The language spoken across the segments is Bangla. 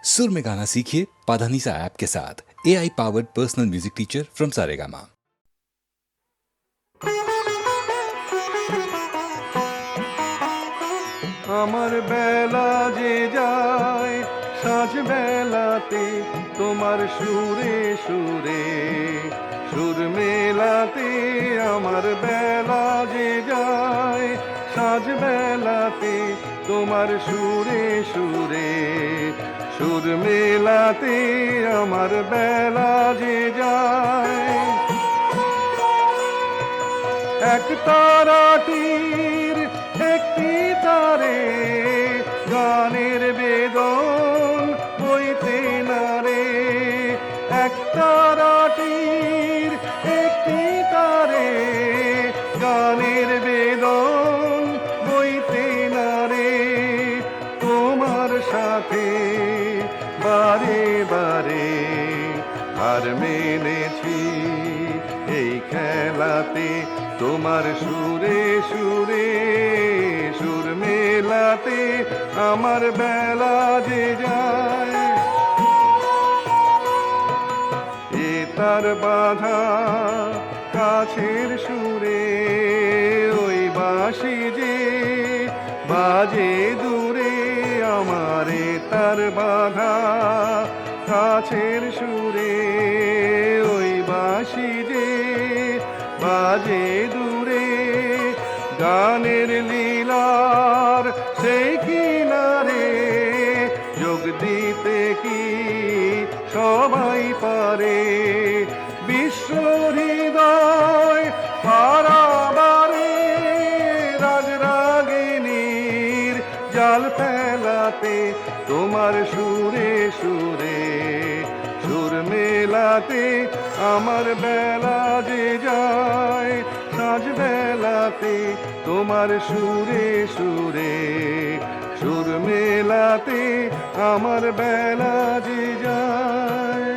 सुर में गाना सीखिए पाधानीसा ऐप के साथ। AI powered personal music teacher from Saregama. আমার বেলা যে যায় সাঁঝ বেলাতে তোমার সুরে সুরে সুর মেলাতে, আমার বেলা যে যায় সাঁঝ বেলাতে তোমার সুরে সুরে সুর মেলাতে, আমার বেলা যে যায়। এক তারাটির একটি তারে গানের বেদন বইতে না রে, এক তারাটির একটি তারে গানের বেদন বইতে না রে। তোমার সাথে বারে বারে হার মেনেছি এই খেলাতে, তোমার সুরে সুরে সুর মেলাতে, আমার বেলা যে যায়। এ তার বাধা কাছের সুরে, ওই বাঁশি যে বাজে দূরে, আমার এ তার বাধা কাছের সুরে, ওই বাঁশি যে বাজে দূরে। গানের লীলার সেই কিনারে যোগ দিতে কি সবাই পারে, বিশ্ব হৃদয় পারাবারে রাগ রাগিনীর জাল ফেলাতে, তোমার সুরে সুরে সুর মেলাতে, আমার বেলা যে যায় সাঁঝ বেলাতে, তোমার সুরে সুরে সুর মেলাতে, আমার বেলা যে যায়।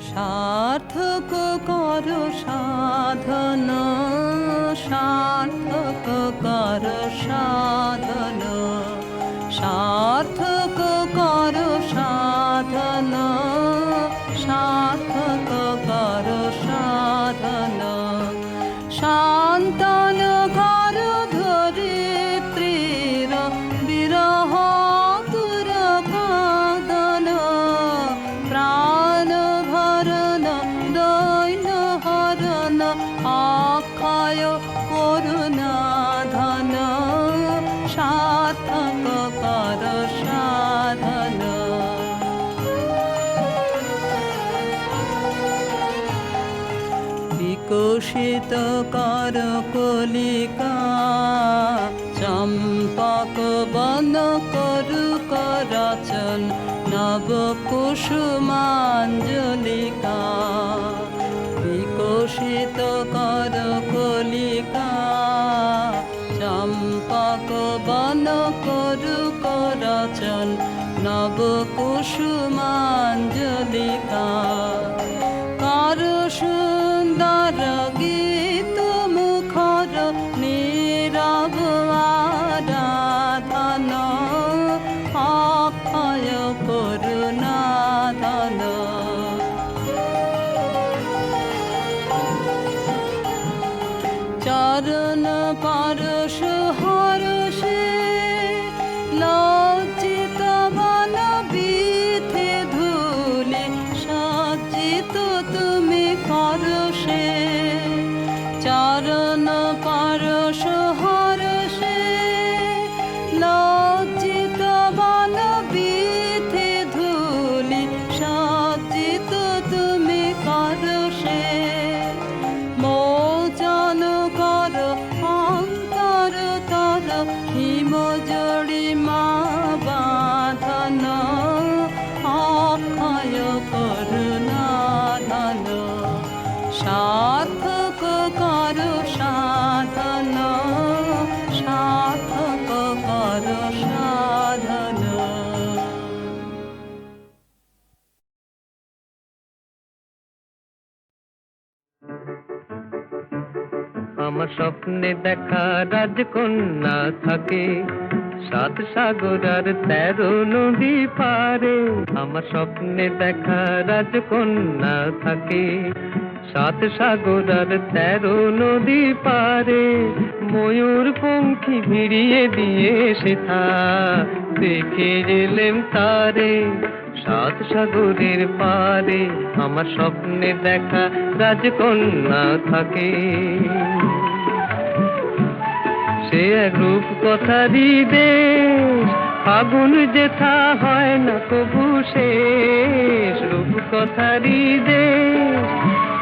সার্থক করো সাধন, সার্থক করো সাধন, সার্থক করো সাধন, সার্থক করো সাধন, শান্তন করো ধরিত্রীর বিরহ তুর কাদন, প্রাণ ভরণ দৈন হরণ অক্ষয় করুণা ধন, সার্থক কর সাধন। বিকশিত কর কলিকা চম্পক বন করু করচন, নব কুসুমাঞ্জলিকা। বিকশিত কর কলিকা চম্পক বন করু করচন, নব কুসুমাঞ্জলিকা। কর সুন্দর গীত মুখর নীরব আরাধন, অক্ষয় করুণা ধন। চরণ পরশ হরষে লজ্জিত বন বিথে ধুলি সজ্জিত তুমি করষে, চরণ পরশ হরষে লজ্জিত বন বিথে ধুলি সজ্জিত তুমি করষে। মোচন কর অন্তর আমার স্বপ্নে দেখা রাজকন্যা থাকে 7 সাগর আর 13 নদী পারে। আমার স্বপ্নে দেখা রাজকন্যা থাকে 7 সাগর আর 13 নদী পারে। ময়ূর পঙ্খী ভিড়িয়ে দিয়ে সেথা দেখে এলেম তারে 7 সাগরের পারে। আমার স্বপ্নে দেখা রাজকন্যা থাকে। সে এক রূপ কথারই দেশ, ফাগুন যেথা হয় না কবু শেষ। রূপ কথারই দেশ,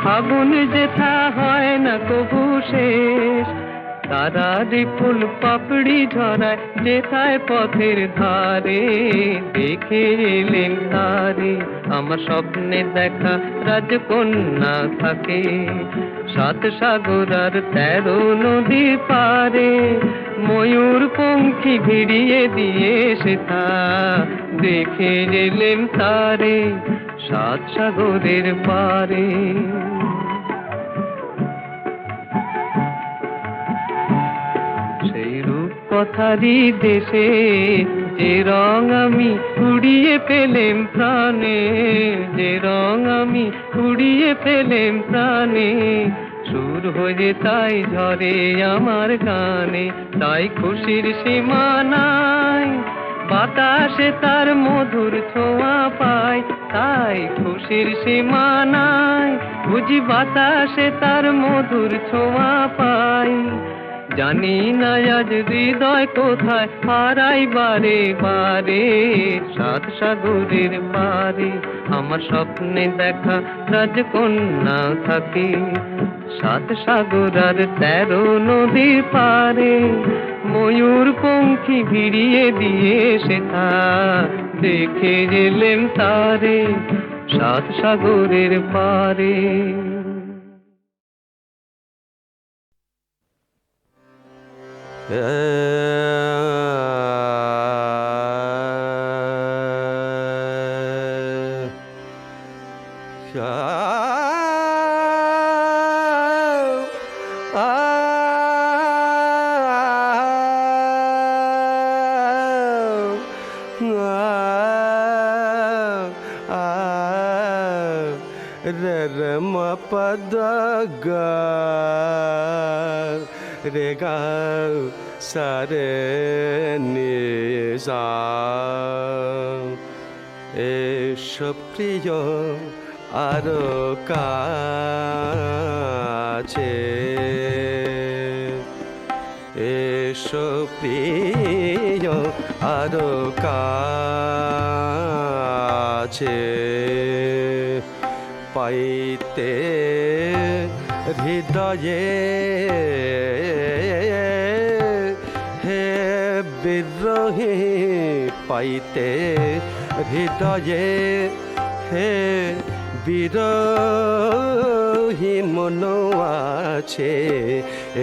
ফাগুন যেথা হয় না কবু শেষ। তারারি ফুল পাপড়ি ঝরায় যেথায় পথের ধারে, দেখে এলেন তারে। আমার স্বপ্নে দেখা রাজকন্যা থাকে 7 সাগর আর 13 নদী পারে। ময়ূর পঙ্খী ভিড়িয়ে দিয়ে সেথা দেখে এলেন তারে 7 সাগরের পারে। সেই রূপ কথারই দেশে যে রং আমি কুড়িয়ে পেলেম প্রাণে, যে রং আমি কুড়িয়ে পেলেম প্রাণে। সুর হয়ে তাই ঝরে আমার গানে, তাই খুশির সীমা নাই। বাতাসে তার মধুর ছোঁয়া পাই, তাই খুশির সীমা নাই। বুঝি বাতাসে তার মধুর ছোঁয়া পাই। জানি না আজ হৃদয় কোথায় হারাই বারে বারে 7 সাগরের পারে। আমার স্বপ্নে দেখা রাজকন্যা থাকে 7 সাগর আর 13 নদীর পারে। ময়ূর পঙ্খী ভিড়িয়ে দিয়ে সেথা দেখে এলেম তারে 7 সাগরের পারে। রে গা সারে নিসা এসো প্রিয় আরো কাছে, এসো প্রিয় আরো কাছে। পাইতে হৃদয়ে হে বিদ্রোহী, পাইতে হৃদয়ে হে বিরোহী মন আছে।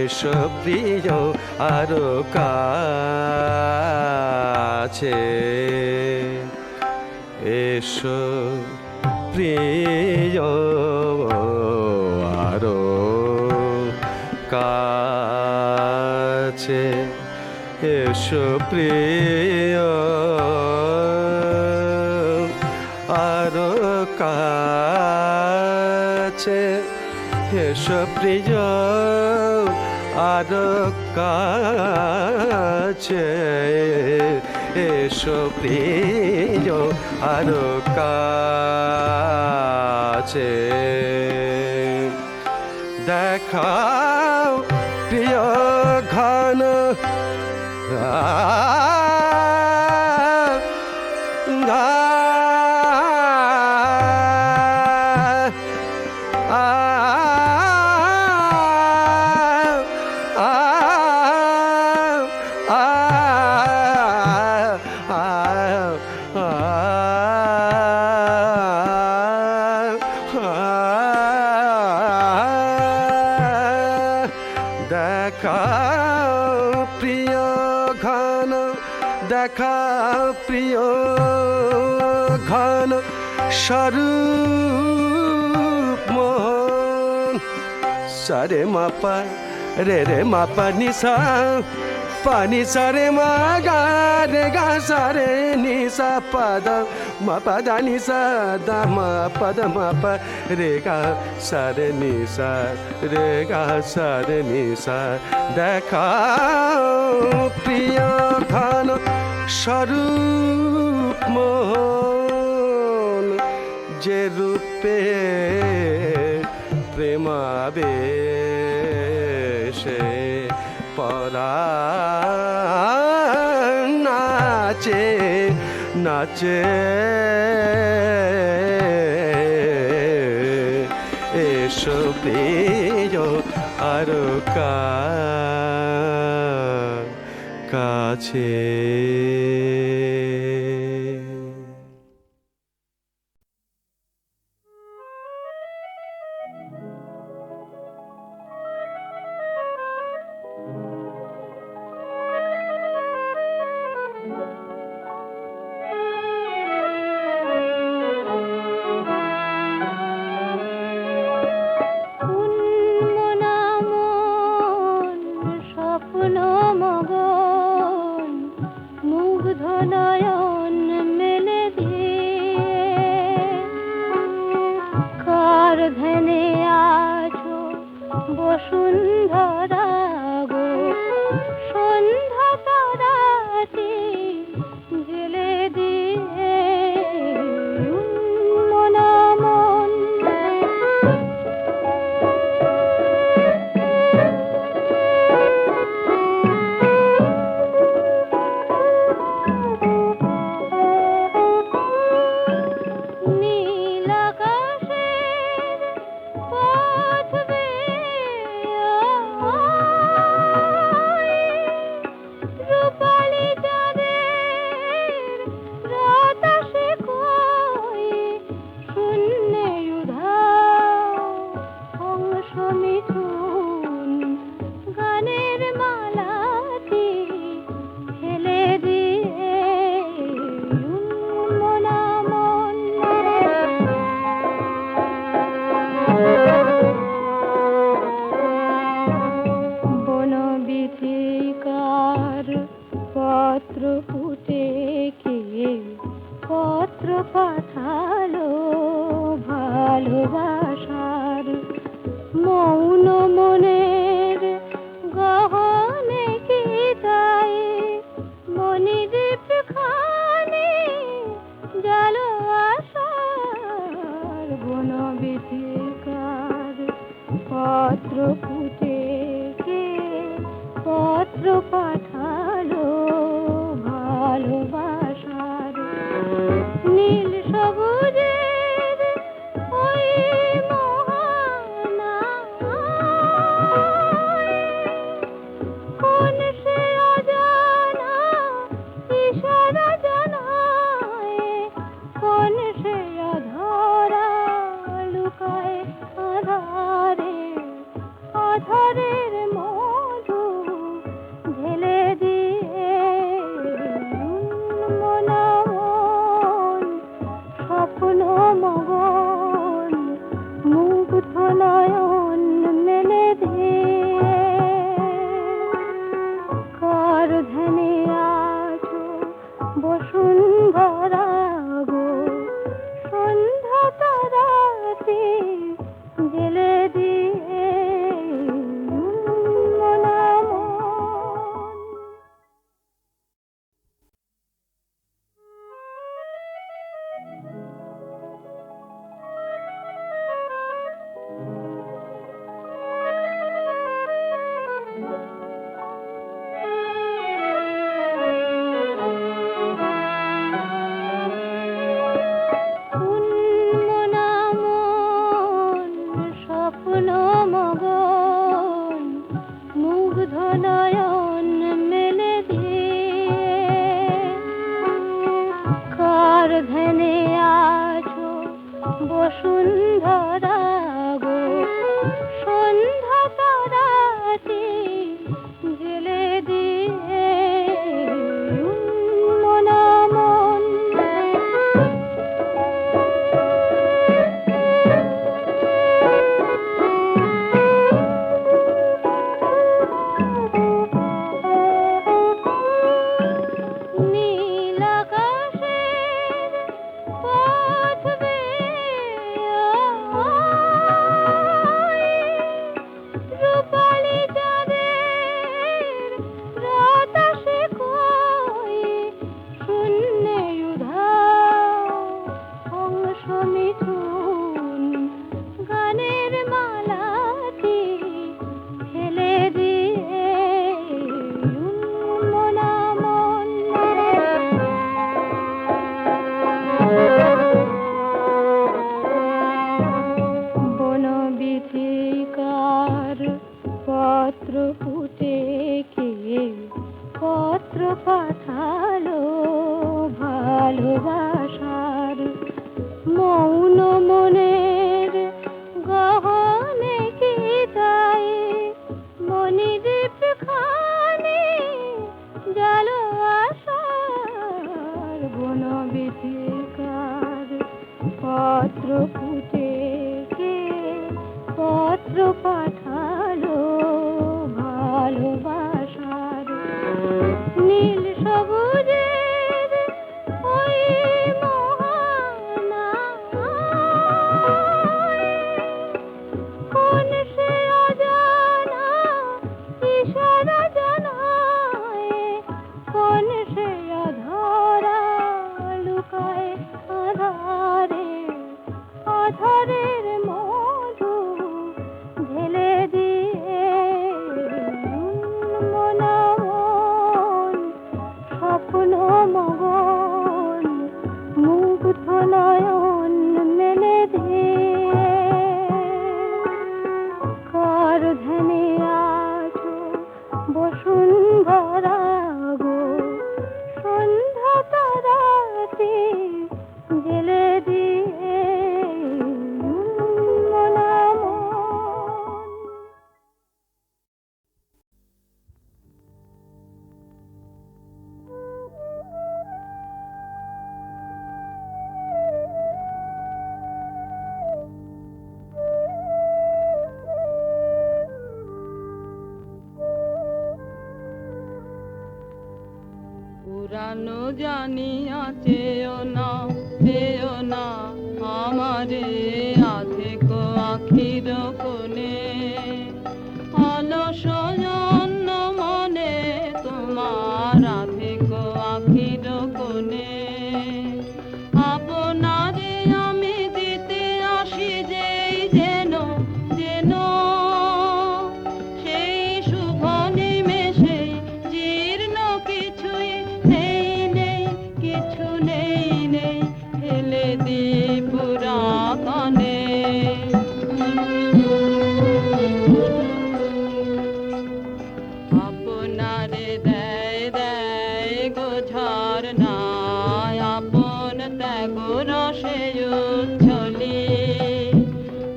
এসো প্রিয় আরো কাছে, এসো প্রিয় আরো কাছে, এসো প্রিয় আরো কাছে, এসো প্রিয় আরো কাছে, এসো প্রিয় আরো কাছে। দেখাও প্রিয় ঘন দেখাও প্রিয় ঘন, দেখাও প্রিয় ঘন স্বরূপ মোহন, সারে মা পা রে মা পা নি সা পা নি সা রে মা গা রে গা সা রে নি সা পা দা মা পা দা নি সা দা মা পা দা মা পা রে গা সা রে নি সা রে গা সা রে নি সা দেখাও প্রিয় ঘন স্বরূপ মোহন যে রূপে প্রেমাবেশে পরাণ নাচে নাচে এসো প্রিয় আরো কাছে। পত্র পাঠালো ভালোবাসার নীল সবুজের ওই মোহনায় কোন সে অজানা ইশারা জানায় কোন সে অধরা লুকায় আধারে আধারের মধু ঢেলে দিয়ে মনা মন স্বপ্ন মগন মুগ্ধ নয়ন মেলে দিয়ে কার ধ্যানে আছো বসুন্ধরা গো সন্ধ্যা তারাতে জেলে দিয়ে মনা মন। পুরানো জানিয়া চেও না আমারে আধেক আখির কোণে অলস জন্য মনে তোমার আধেক আখির কোণে আপনারে আমি দিতে আসি যেই যেন যেন সেই শুভ নিমেষে জীর্ণ কিছুই নেই নেই কিছু নেই নেই ফেলে দি পুরাতনে আপনারে দেয় দেয় গো ঝরনা আপন ত্যাগ রসে উচ্ছলি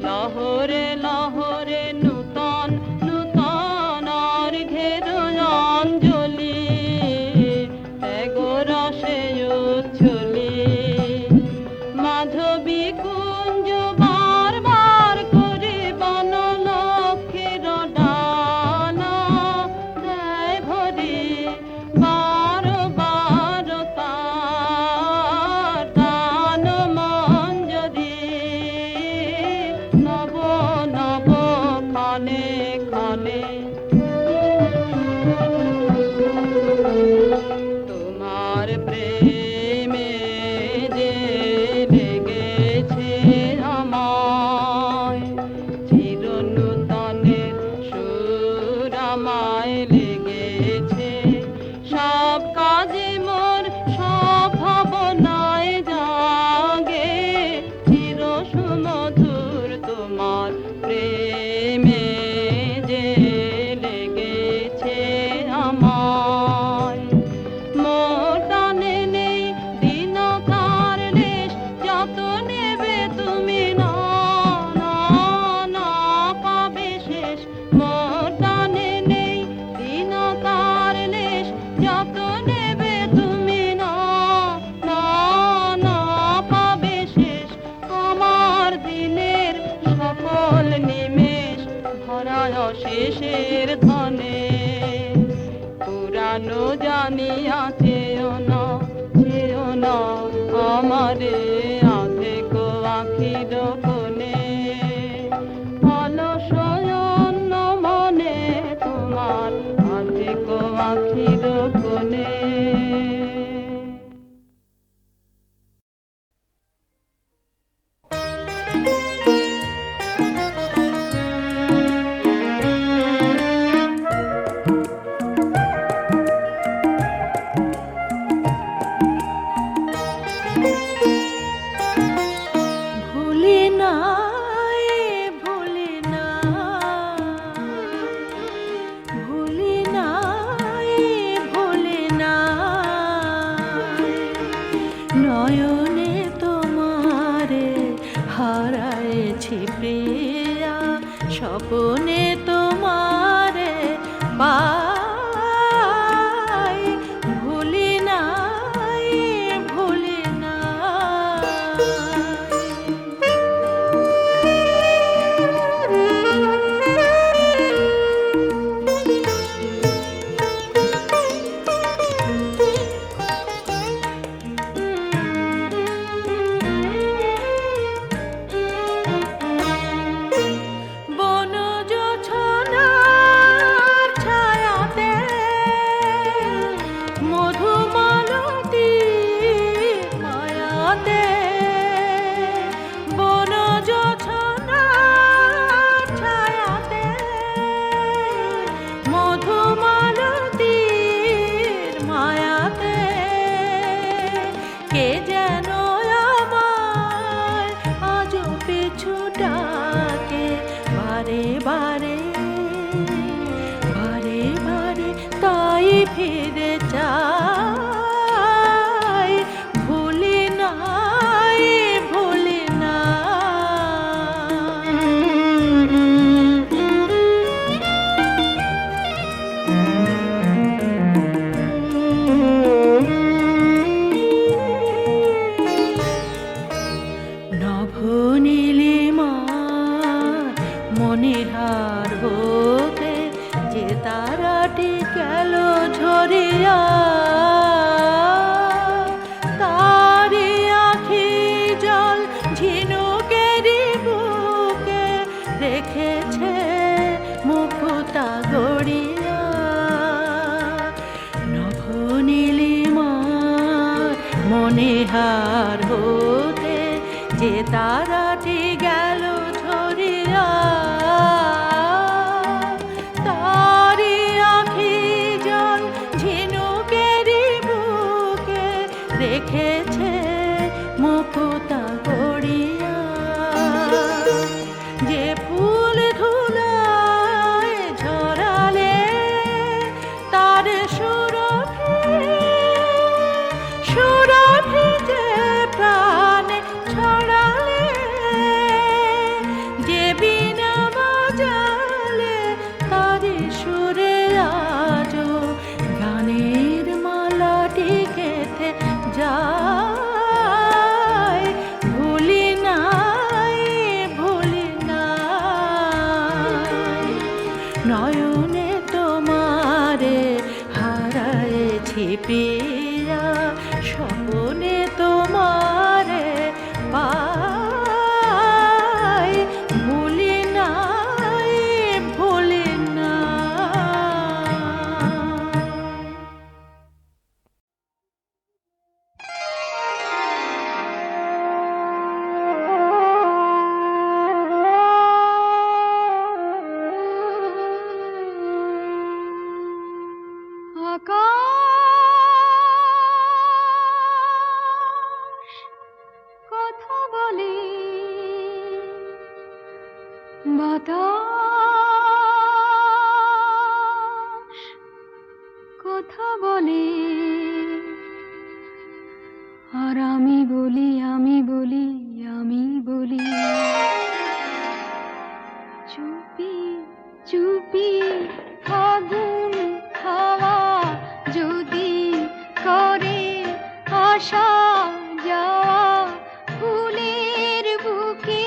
লহরে লহরে নূতন নূতন অর্ঘের অঞ্জলি ত্যাগ রসে উচ্ছলি মাধবী কুঞ্জ বার বার করে বনলক্ষ্মীর ডানা দেয় ভরি বার বার তার দান মঞ্জরি নব নব ক্ষণে ক্ষণে তোমার প্রেমে যে লেগেছে আমায় চির নূতনের সুর আমায় লেগেছে সব কাজে মোর সব ভাবনায় জাগে চির সুমধুর তোমার প্রেমে যে লেগেছে আমায় মোর টানে নেই দিনকার লেশ যত নেবে তুমি না না না পাবে শেষ মোর টানে নেই দিনকার লেশ যত নেবে তুমি না না না পাবে শেষ আমার দিনের সকল নিমেষ ভরা অশেষের ধনে পুরানো জানিয়া চেও না আমারে আধেক আখির কোণে অলস জন্য মনে তোমার আধেক আখির কোণে ভুলি না ভুলি না ভুলি না ভুলি না নয়নে তোমারে হারাইছি প্রিয়া স্বপনে তোমারে পাই ভুলি না ভুলি না বারে বারে বারে তাই ফিরে চাই, ভুলি নাই ভুলি না। নভনীলিমার মনিহার হতে যে তারাটি গেল ঝরিয়া, তারি আখি জল ঝিনুকেরি বুকে রেখেছে মুকুতা গড়িয়া। নভনীলিমার মনিহার হতে যে তারাটি গেল ঝরিয়া, তারি আখি জল ঝিনুকেরি বুকে রেখেছে মুকুতা গড়িয়া। যে ফুল ধুলায় ঝরালে তার সুরভি যে প্রাণে ছড়ালে, যে বিনা বাজালে তারি সুরে আজো গানের মালাটি গেথে যায়, ভুলি নাই ভুলি নাই। নয়নে তোমারে হারায়েছি প্রিয়া, স্বপনে তোমারে পাই, ভুলি নাই ভুলি না। আকাশ কথা বলে, বাতাস কথা বলে, আর আমি বলি আমি বলি আমি বলি, চুপি চুপি ফাগুন হাওয়া যদি করে আসা যাওয়া, ফুলের বুকে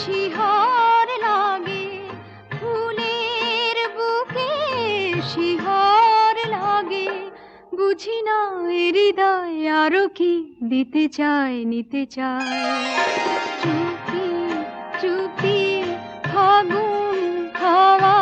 শিহর লাগে, ফুলের বুকে শিহর লাগে। বুঝি না এ হৃদয় আরো কি দিতে চায় নিতে চায়, চুপি চুপি ফাগুন হাওয়া।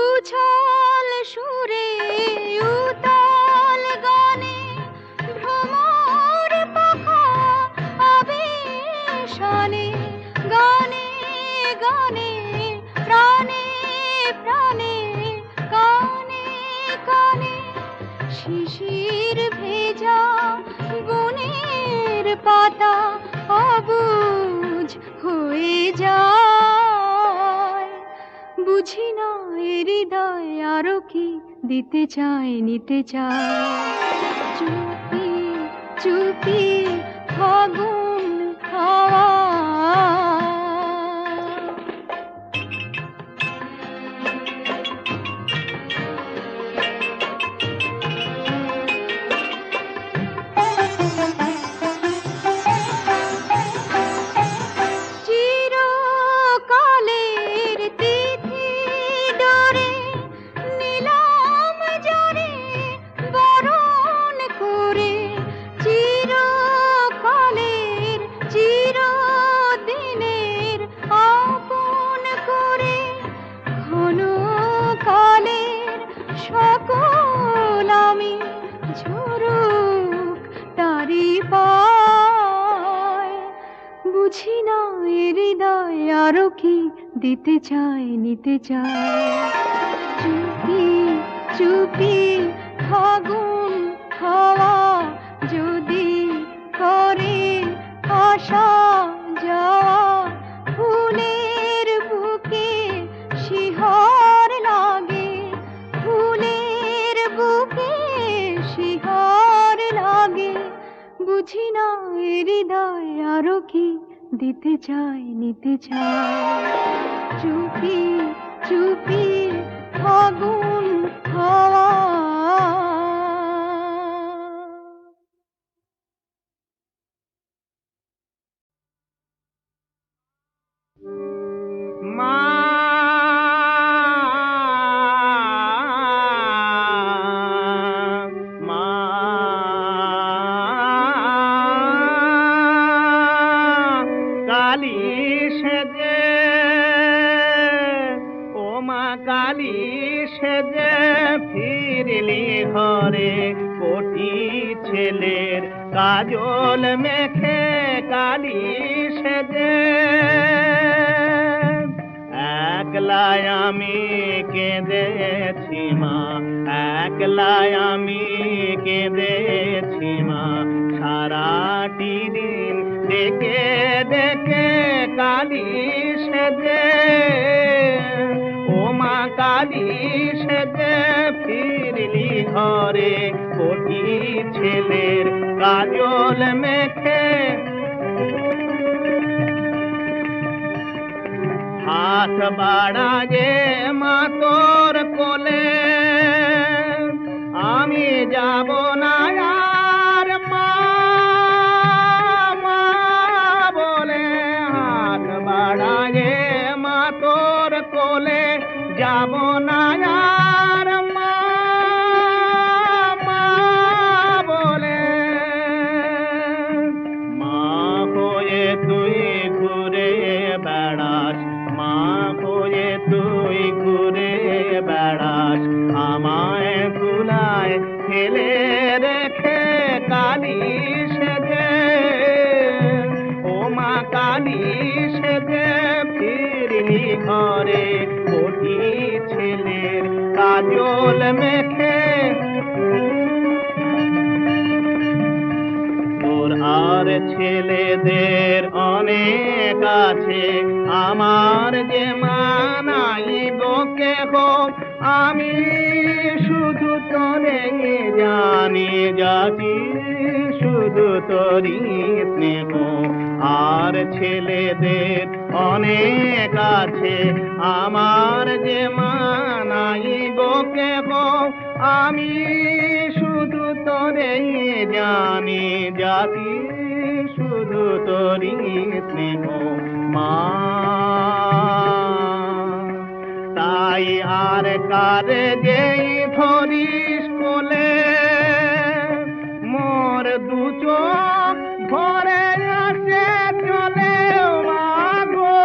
উছল সুরে উতাল গানে, ভ্রমর পাখা আবেশানে, গানে গানে প্রাণে প্রাণে, কানে কানে শিশির ভেজা বনের পাতা অবুঝ হয়ে যায়। বুঝি না এ হৃদয় আরো কি দিতে চায় নিতে চায়, চুপি চুপি ফাগুন হাওয়া। চিরকালের তিথি ডোরে নিলাম জরে বরণ করে, চিরকালের চিরদিনের আপন করে, ঘন কালের সকল আমি ঝরুক তারি পায়। বুঝি না এ হৃদয় আরো কি দিতে চায় নিতে চায়, চুপি চুপি ফাগুন হাওয়া যদি করে আসা যাওয়া, ফুলের বুকে শিহর লাগে, ফুলের বুকে শিহর লাগে। বুঝি না এ হৃদয় আরো কি দিতে চায় নিতে চায়। চুপি চুপি ফাগুন হাওয়া। মা মা কালী সেজে, ও মা কালী সেজে ফিরলি ঘরে, কোটি ছেলের কাজল মেখে কালী সেজে। একলাই আমি কেঁদেছি মা, একলাই আমি কেঁদেছি মা, সারাটি দিন ডেকে ডেকে কালী সেজে, ও মা কালী সেজে ফিরলি ঘরে, কোটি ছেলের কাজল মেখে। হাত বাড়াগে মা তোর কোলে, আমি যাব না আর মা মা বলে। হাত বাড়াগে মা তোর কোলে, যাব না আর মা মা বলে। মা হয়ে তুই ঘুরে বেড়াস, মা হয়ে তুই ঘুরে বেড়াস, আমায় তুলায় ফেলে রেখে কালী সেজে, ও মা কালী সেজে ফিরলি ঘরে, কোটি ছেলের কাজল মেখে। তোর আর ছেলেদের অনেক আছে, আমার যে মানাই গোকে গো, আমি শুধু তোরে জানি জাতি, শুধু তোরি স্নেহ। আর ছেলেদের অনেক আছে, আমার যে মানাই গোকে গো, আমি শুধু তোরে জানি জাতি, শুধু তোরি স্নেহ মা। তাই আর কার যেই ধরিস কোলে, মোর দু চোখ ভরে আসে চলে মা গো।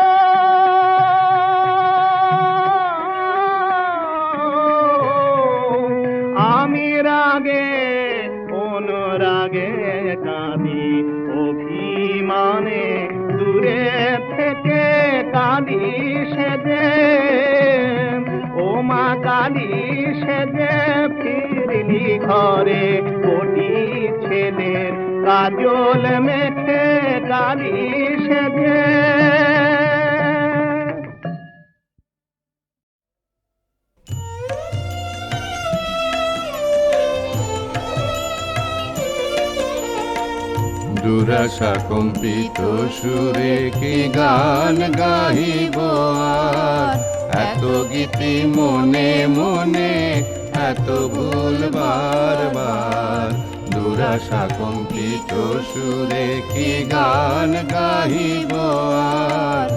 আমি রাগে অনুরাগে কাঁদি, অভিমানে দূরে থেকে কালী সেজে, ও মা কালী সেজে ফিরলি ঘরে, কোটি ছেলের কাজল মেখে কালী সেজে। দুরাশা কম্পিত সুরে কি গান গাহিব আর, এত গীতি মনে মনে এত ভুল বারবার। দুরাশা কম্পিত সুরে কি গান গাহিব আর,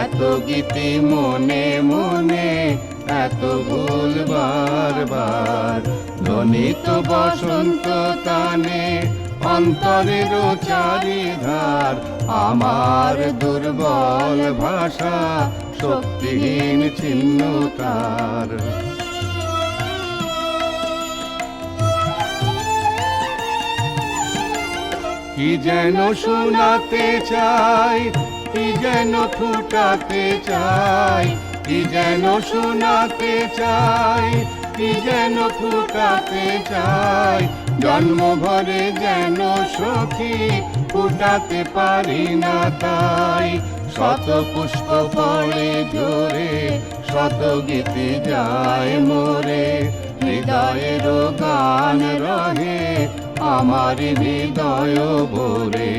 এত গীতি মনে মনে এত ভুল বারবার। ধ্বনিত বসন্ত তানে অন্তরের চারিধার, আমার দুর্বল ভাষা শক্তিহীন চিহ্ন তার। কি যেন শোনাতে চাই, কি যেন ফুটাতে চাই, কি যেন শোনাতে চাই, কি যেন ফুটাতে চাই, জন্ম ভরে যেন সখী ফুটাতে পারি না তাই। শত পুষ্প ফলে ঝরে, শত গীতি যায় মোরে, হৃদয়ের গান রহে আমার হৃদয় ভরে।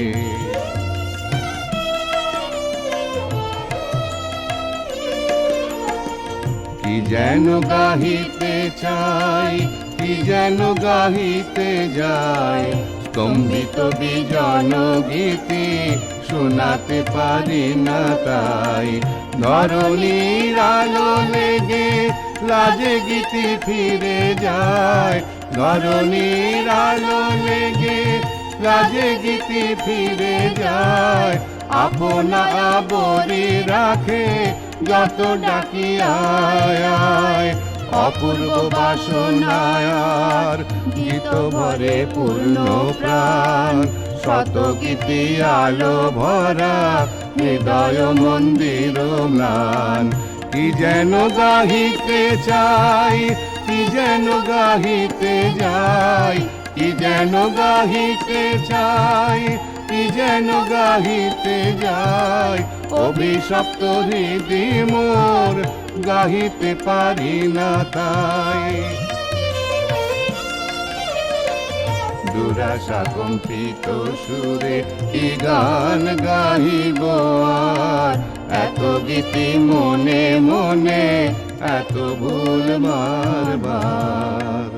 কি যেন গাহিতে চাই, কি যেন গাহিতে যাই, স্তম্ভিত বিজন গীতি শোনাতে পারি না তাই। ধরণীর আলো লেগে লাজে গীতি ফিরে যায়, ধরণীর আলো লেগে লাজে গীতি ফিরে যায়। আপনা আবরি রাখে যত ডাকি আয় আয়, অপূর্ব বাসনায়ার গীত ভরে পূর্ণ প্রাণ। শত গীতি আলো ভরা হৃদয় মন্দির ম্লান। কি যেন গাহিতে চাই, কি যেন গাহিতে যাই, কি যেন গাহিতে চাই, কি যেন গাহিতে যাই। অভিশপ্ত হৃদি মোর গাহিতে পারি না তাই। দুরাশা কম্পিত সুরে কি গান গাহিব আর, এত গীতি মনে মনে এত ভুল বারবার।